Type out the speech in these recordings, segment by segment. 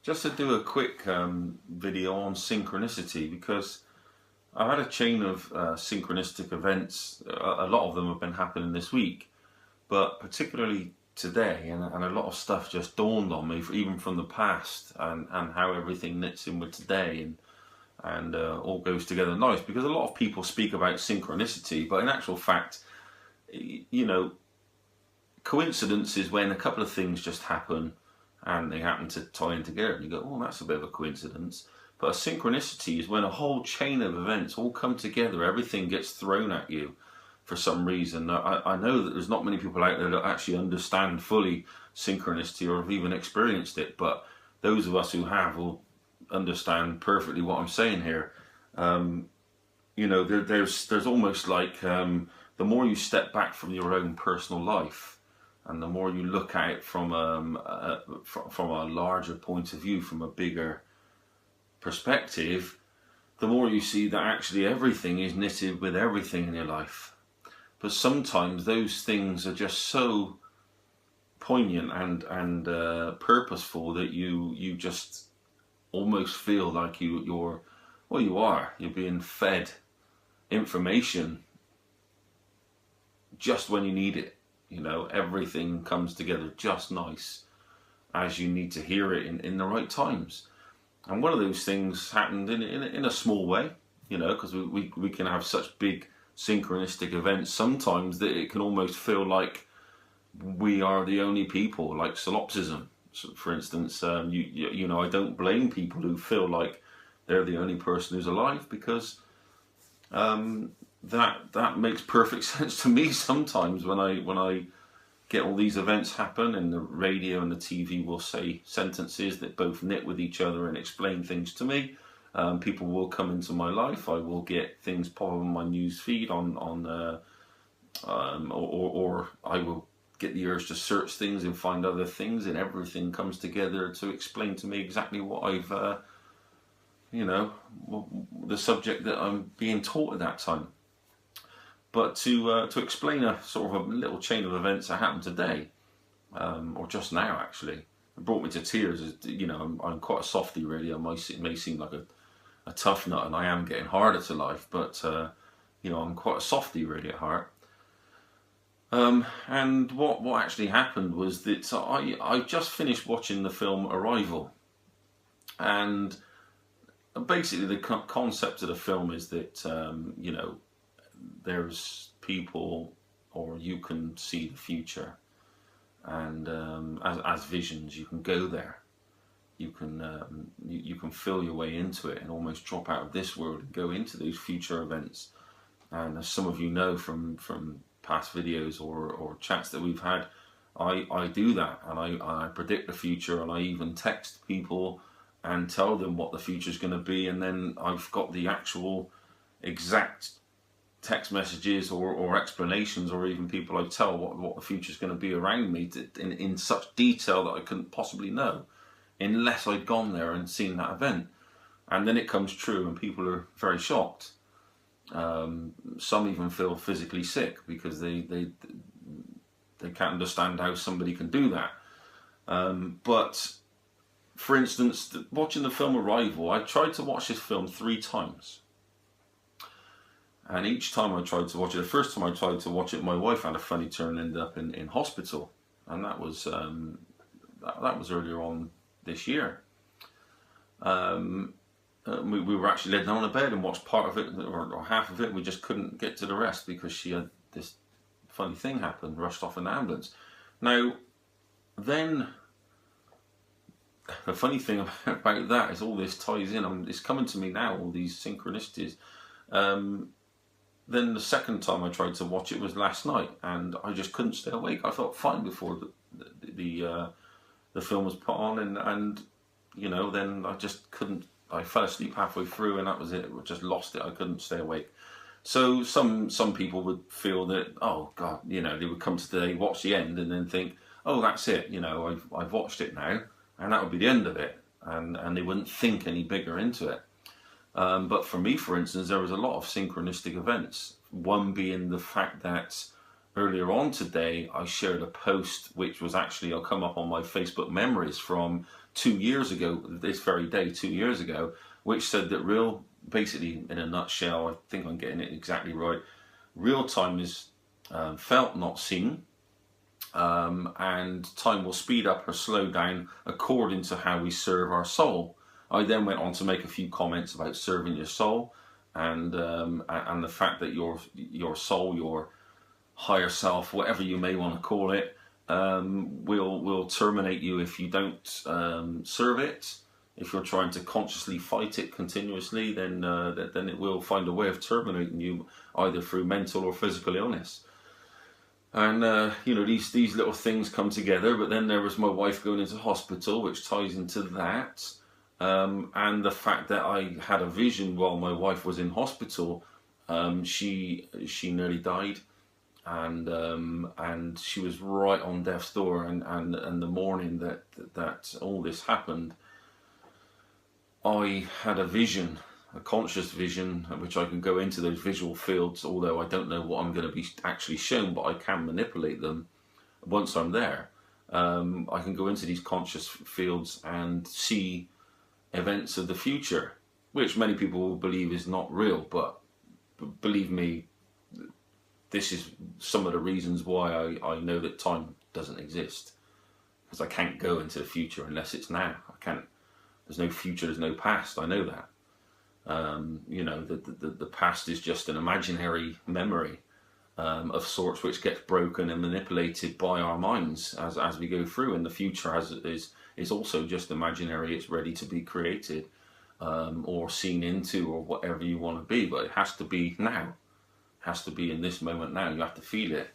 Just to do a quick video on synchronicity, because I had a chain of synchronistic events. A lot of them have been happening this week, but particularly today, and a lot of stuff just dawned on me, even from the past, and how everything knits in with today, and all goes together nice. Because a lot of people speak about synchronicity, but in actual fact, you know, coincidence is when a couple of things just happen and they happen to tie in together, and you go, oh, that's a bit of a coincidence. But a synchronicity is when a whole chain of events all come together, everything gets thrown at you for some reason. I know that there's not many people out there that actually understand fully synchronicity or have even experienced it, but those of us who have will understand perfectly what I'm saying here. You know, there's almost like the more you step back from your own personal life, and the more you look at it from a larger point of view, from a bigger perspective, the more you see that actually everything is knitted with everything in your life. But sometimes those things are just so poignant and purposeful that you just almost feel like you're being fed information just when you need it. You know, everything comes together just nice as you need to hear it in the right times. And one of those things happened in a small way, you know, because we can have such big synchronistic events sometimes that it can almost feel like we are the only people, like solipsism, for instance. You know, I don't blame people who feel like they're the only person who's alive, because that makes perfect sense to me sometimes when I get all these events happen, and the radio and the TV will say sentences that both knit with each other and explain things to me. People will come into my life. I will get things pop up on my news feed or I will get the urge to search things and find other things, and everything comes together to explain to me exactly what I've you know, the subject that I'm being taught at that time. But to explain a sort of a little chain of events that happened today, or just now actually, it brought me to tears. You know, I'm quite a softie really. It may seem like a tough nut, and I am getting harder to life, but you know, I'm quite a softie really at heart. And what actually happened was that I just finished watching the film Arrival, and basically the concept of the film is that you know, there's people, or you can see the future, and as visions you can go there. You can feel your way into it and almost drop out of this world and go into those future events. And as some of you know from past videos or chats that we've had, I do that, and I predict the future, and I even text people and tell them what the future is going to be, and then I've got the actual exact text messages or explanations, or even people I tell what the future is going to be around me in such detail that I couldn't possibly know unless I'd gone there and seen that event. And then it comes true, and people are very shocked. Some even feel physically sick because they can't understand how somebody can do that. But for instance, watching the film Arrival, I tried to watch this film 3 times. And each time I tried to watch it, the first time I tried to watch it, my wife had a funny turn and ended up in hospital. And that was earlier on this year. We were actually laid down on a bed and watched part of it, or half of it, and we just couldn't get to the rest because she had this funny thing happen, rushed off in the ambulance. Now, then, the funny thing about that is all this ties in. It's coming to me now, all these synchronicities. Then the second time I tried to watch it was last night, and I just couldn't stay awake. I felt fine before the film was put on, and you know, then I just couldn't. I fell asleep halfway through, and that was it. I just lost it. I couldn't stay awake. So some people would feel that, oh God, you know, they would come today, watch the end, and then think, oh, that's it. You know, I've watched it now, and that would be the end of it, and they wouldn't think any bigger into it. But for me, for instance, there was a lot of synchronistic events. One being the fact that earlier on today, I shared a post which was actually, I'll come up on my Facebook memories from 2 years ago, this very day, 2 years ago, which said that basically in a nutshell, I think I'm getting it exactly right, real time is felt, not seen, and time will speed up or slow down according to how we serve our soul. I then went on to make a few comments about serving your soul, and the fact that your soul, your higher self, whatever you may want to call it, will terminate you if you don't serve it. If you're trying to consciously fight it continuously, then it will find a way of terminating you, either through mental or physical illness. And these little things come together. But then there was my wife going into hospital, which ties into that, and the fact that I had a vision while my wife was in hospital. She nearly died. And she was right on death's door, and the morning that all this happened, I had a vision, a conscious vision, which I can go into those visual fields, although I don't know what I'm going to be actually shown, but I can manipulate them once I'm there. I can go into these conscious fields and see events of the future, which many people will believe is not real, but believe me, this is some of the reasons why I know that time doesn't exist, because I can't go into the future unless it's now. I can't. There's no future. There's no past. I know that. The past is just an imaginary memory of sorts, which gets broken and manipulated by our minds as we go through. And the future is also just imaginary. It's ready to be created or seen into, or whatever you want to be. But it has to be now. Has to be in this moment now. You have to feel it.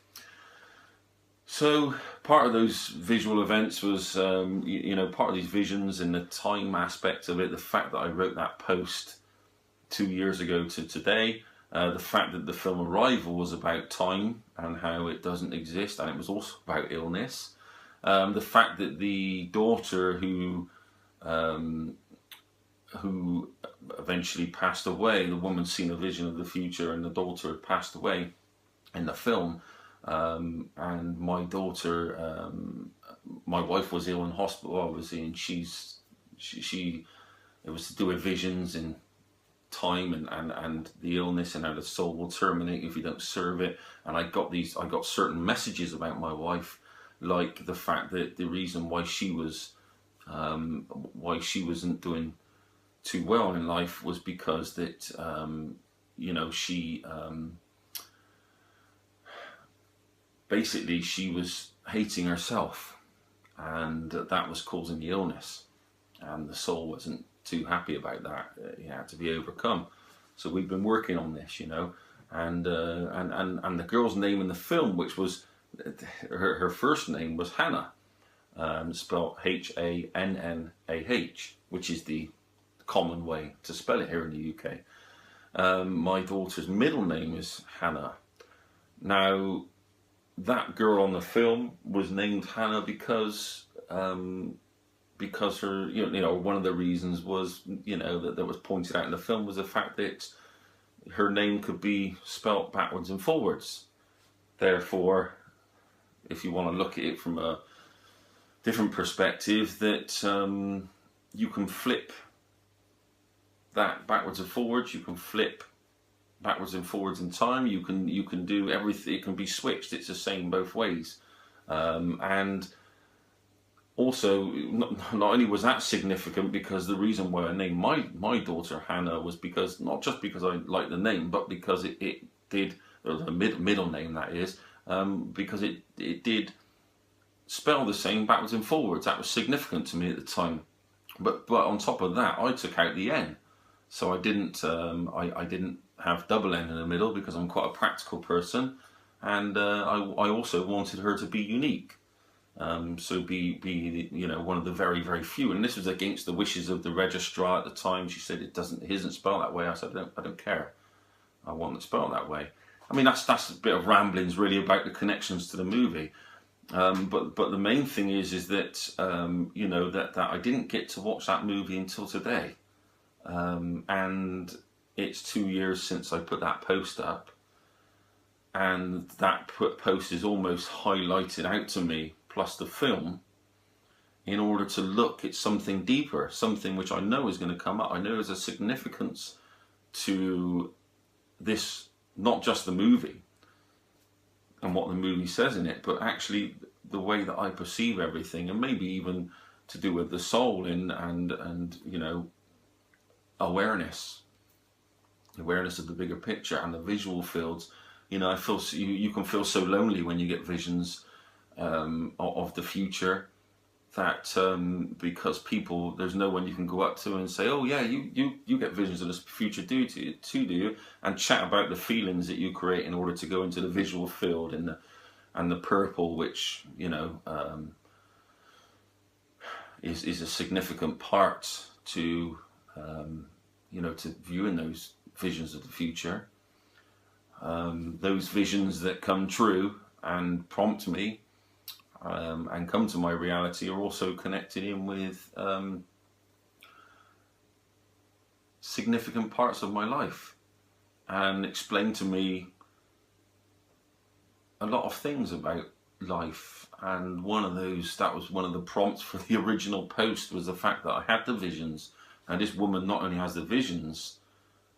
So part of those visual events was, part of these visions and the time aspect of it, the fact that I wrote that post 2 years ago to today, the fact that the film Arrival was about time and how it doesn't exist, and it was also about illness, the fact that the daughter who eventually passed away, the woman seen a vision of the future, and the daughter had passed away in the film, and my daughter, my wife was ill in hospital obviously, and she it was to do with visions and time and the illness and how the soul will terminate if you don't serve it. And I got certain messages about my wife, like the fact that the reason why she wasn't doing too well in life was because that she basically she was hating herself, and that was causing the illness, and the soul wasn't too happy about that. It had to be overcome. So we've been working on this, and the girl's name in the film, which was her first name was Hannah, spelled Hannah, which is the common way to spell it here in the UK. My daughter's middle name is Hannah. Now, that girl on the film was named Hannah because her, one of the reasons was, that was pointed out in the film was the fact that her name could be spelt backwards and forwards. Therefore, if you want to look at it from a different perspective, that you can flip that backwards and forwards. You can flip backwards and forwards in time. You can do everything. It can be switched. It's the same both ways. And also, not only was that significant, because the reason why I named my daughter Hannah was because, not just because I liked the name, but because it did, or the middle name that is, because it did spell the same backwards and forwards. That was significant to me at the time. But on top of that, I took out the N. So I didn't have double N in the middle, because I'm quite a practical person, and I also wanted her to be unique. So be one of the very, very few, and this was against the wishes of the registrar at the time. She said it isn't spelled that way. I said I don't care. I want it spelled that way. I mean, that's a bit of ramblings really about the connections to the movie. But the main thing is that that I didn't get to watch that movie until today, and it's 2 years since I put that post up. and that post is almost highlighted out to me, plus the film, in order to look at something deeper, something which I know is going to come up. I know there's a significance to this, not just the movie and what the movie says in it, but actually the way that I perceive everything, and maybe even to do with the soul and you know, awareness of the bigger picture and the visual fields. You know, I feel you can feel so lonely when you get visions of the future, that because people, there's no one you can go up to and say, oh yeah, you get visions of the future, do you, and chat about the feelings that you create in order to go into the visual field, and the purple, which, you know, is a significant part to you know, to viewing those visions of the future. Those visions that come true and prompt me and come to my reality are also connected in with significant parts of my life, and explain to me a lot of things about life. And one of those, that was one of the prompts for the original post, was the fact that I had the visions. And this woman not only has the visions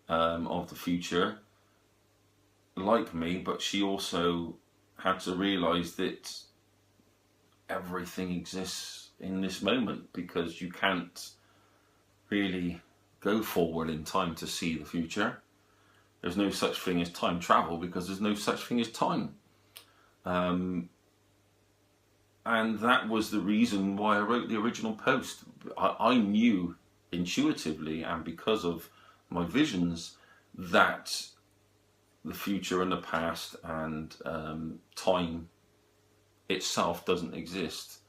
of the future, like me, but she also had to realize that everything exists in this moment, because you can't really go forward in time to see the future. There's no such thing as time travel, because there's no such thing as time. And that was the reason why I wrote the original post. I knew intuitively, and because of my visions, that the future and the past and time itself doesn't exist.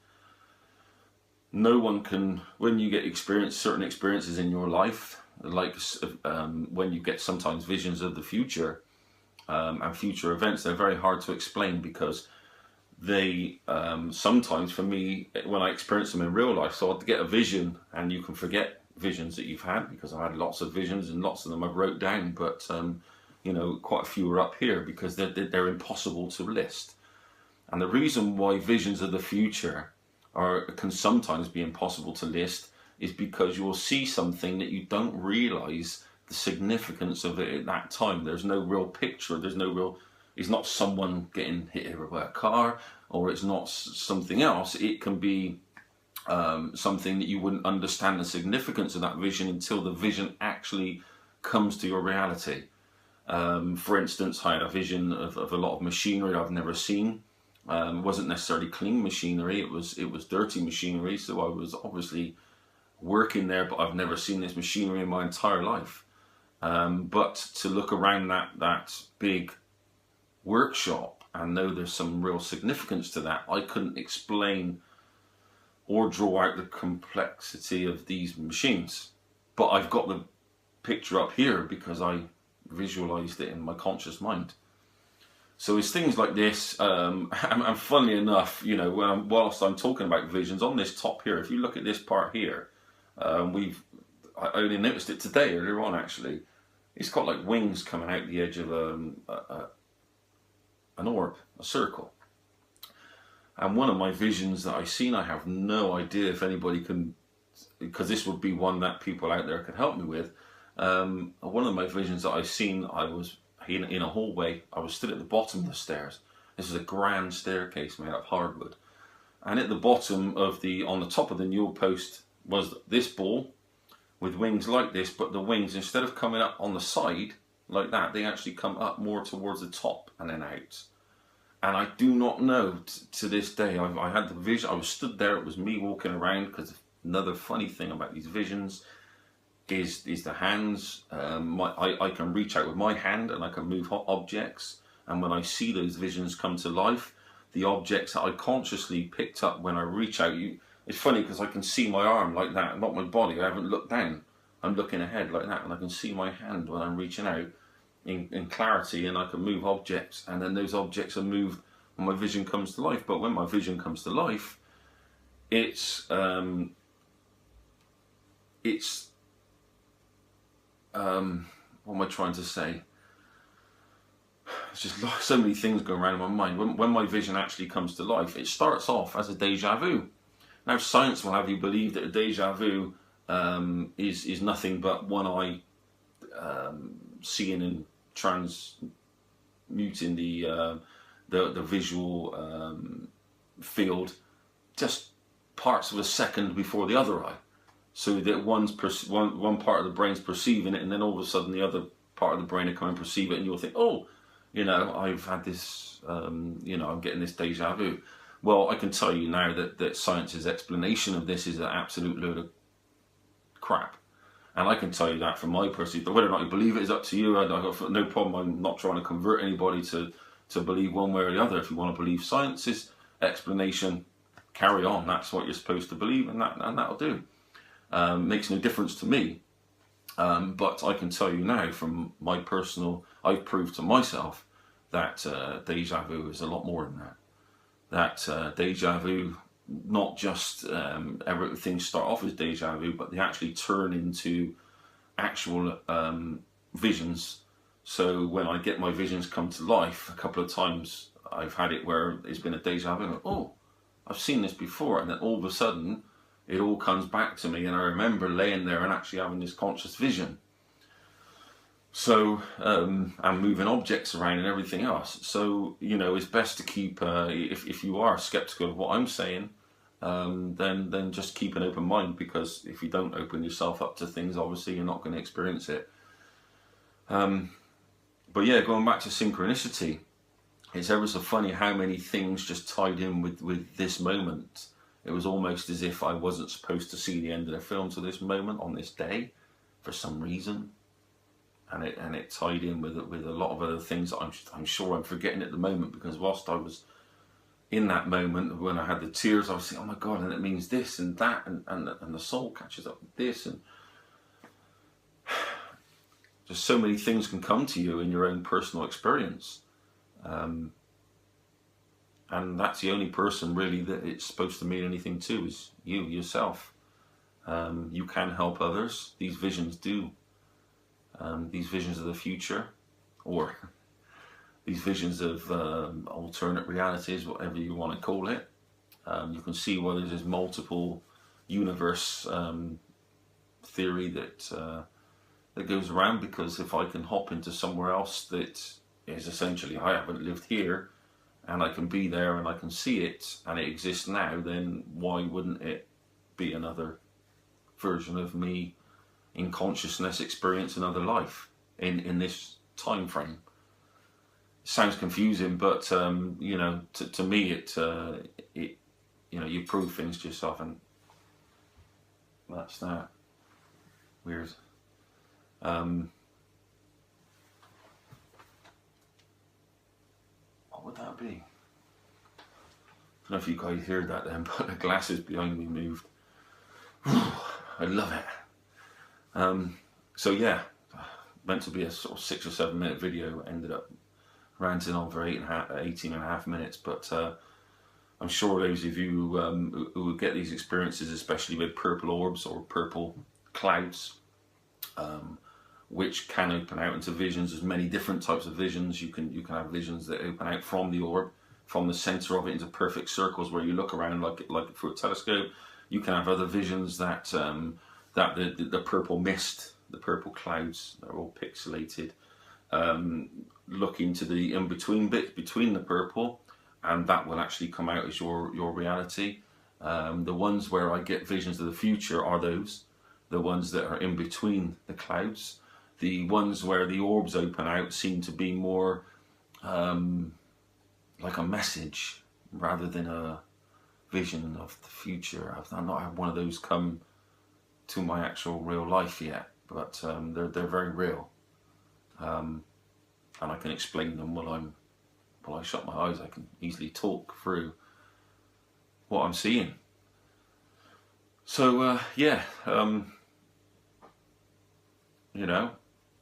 No one can, when you get certain experiences in your life, like when you get sometimes visions of the future and future events, they're very hard to explain, because they sometimes, for me, when I experience them in real life, so I'd get a vision, and you can forget visions that you've had, because I had lots of visions, and lots of them I wrote down, but you know, quite a few are up here because they're impossible to list. And the reason why visions of the future can sometimes be impossible to list is because you'll see something that you don't realize the significance of it at that time. There's no real picture, it's not someone getting hit here by a car, or it's not something else. It can be something that you wouldn't understand the significance of that vision until the vision actually comes to your reality. For instance, I had a vision of a lot of machinery I've never seen. It wasn't necessarily clean machinery, it was dirty machinery, so I was obviously working there, but I've never seen this machinery in my entire life. But to look around that big workshop and know there's some real significance to that, I couldn't explain or draw out the complexity of these machines. But I've got the picture up here because I visualized it in my conscious mind. So it's things like this, and funnily enough, you know, whilst I'm talking about visions, on this top here, if you look at this part here, I only noticed it today, earlier on actually, it's got like wings coming out the edge of an orb, a circle. And one of my visions that I've seen, I have no idea if anybody can, because this would be one that people out there could help me with. One of my visions that I've seen, I was in a hallway, I was stood at the bottom of the stairs. This is a grand staircase made of hardwood. And at the bottom of on the top of the newel post was this ball with wings like this, but the wings, instead of coming up on the side like that, they actually come up more towards the top and then out. And I do not know to this day, I had the vision, I was stood there, it was me walking around, because another funny thing about these visions is the hands. I can reach out with my hand and I can move objects, and when I see those visions come to life, the objects that I consciously picked up when I reach out, it's funny because I can see my arm like that, not my body, I haven't looked down, I'm looking ahead like that, and I can see my hand when I'm reaching out in clarity, and I can move objects, and then those objects are moved when my vision comes to life. But when my vision comes to life, it's what am I trying to say? It's just so many things going around in my mind. When my vision actually comes to life, it starts off as a deja vu. Now, science will have you believe that a deja vu is nothing but one eye seeing and transmuting the visual field just parts of a second before the other eye, so that one part of the brain's perceiving it, and then all of a sudden the other part of the brain will come and perceive it, and you'll think, oh, I've had this, I'm getting this deja vu. Well, I can tell you now that science's explanation of this is an absolute load of crap. And I can tell you that from my perspective. Whether or not you believe it is up to you. I've got no problem. I'm not trying to convert anybody to believe one way or the other. If you want to believe science's explanation, carry on. That's what you're supposed to believe, and that'll do. Makes no difference to me. But I can tell you now from my personal, I've proved to myself that deja vu is a lot more than that. That deja vu, not just everything start off as deja vu, but they actually turn into actual visions. So when I get my visions come to life, a couple of times I've had it where it's been a deja vu. Oh, I've seen this before, and then all of a sudden it all comes back to me, and I remember laying there and actually having this conscious vision. So, and moving objects around and everything else. So, it's best to keep, if you are skeptical of what I'm saying, then just keep an open mind, because if you don't open yourself up to things, obviously you're not going to experience it. But yeah, going back to synchronicity, it's ever so funny how many things just tied in with this moment. It was almost as if I wasn't supposed to see the end of the film to this moment on this day, for some reason. And it tied in with a lot of other things that I'm sure I'm forgetting at the moment, because whilst I was in that moment when I had the tears, I was thinking, oh my God, and it means this and that, and the soul catches up with this, and just so many things can come to you in your own personal experience. And that's the only person really that it's supposed to mean anything to, is you, yourself. You can help others. These visions do. These visions of the future, or these visions of alternate realities, whatever you want to call it. You can see why there's multiple universe theory that goes around, because if I can hop into somewhere else that is essentially, I haven't lived here, and I can be there and I can see it, and it exists now, then why wouldn't it be another version of me in consciousness experience another life in this time frame? It sounds confusing, but to me it you prove things to yourself, and that's that. Weird. What would that be? I don't know if you guys heard that then, but the glasses behind me moved. I love it. So yeah, meant to be a sort of 6 or 7 minute video, ended up ranting on for 18 and a half minutes, but I'm sure those of you who would get these experiences, especially with purple orbs or purple clouds, which can open out into visions. There's many different types of visions. You can have visions that open out from the orb, from the center of it, into perfect circles where you look around like through a telescope. You can have other visions that that the purple mist, the purple clouds, they're all pixelated, look into the in-between bit between the purple, and that will actually come out as your reality. The ones where I get visions of the future are those, the ones that are in between the clouds. The ones where the orbs open out seem to be more like a message rather than a vision of the future. I've not had one of those come to my actual real life yet, but they're very real, and I can explain them while I shut my eyes. I can easily talk through what I'm seeing. So yeah,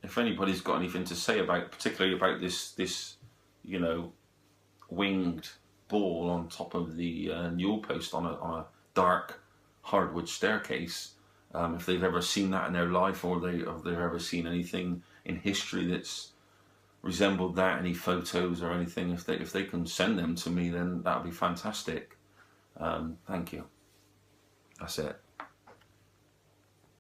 if anybody's got anything to say about, particularly about this winged ball on top of the newel post on a dark hardwood staircase, if they've ever seen that in their life, or they've ever seen anything in history that's resembled that, any photos or anything, if they can send them to me, then that would be fantastic. Thank you. That's it.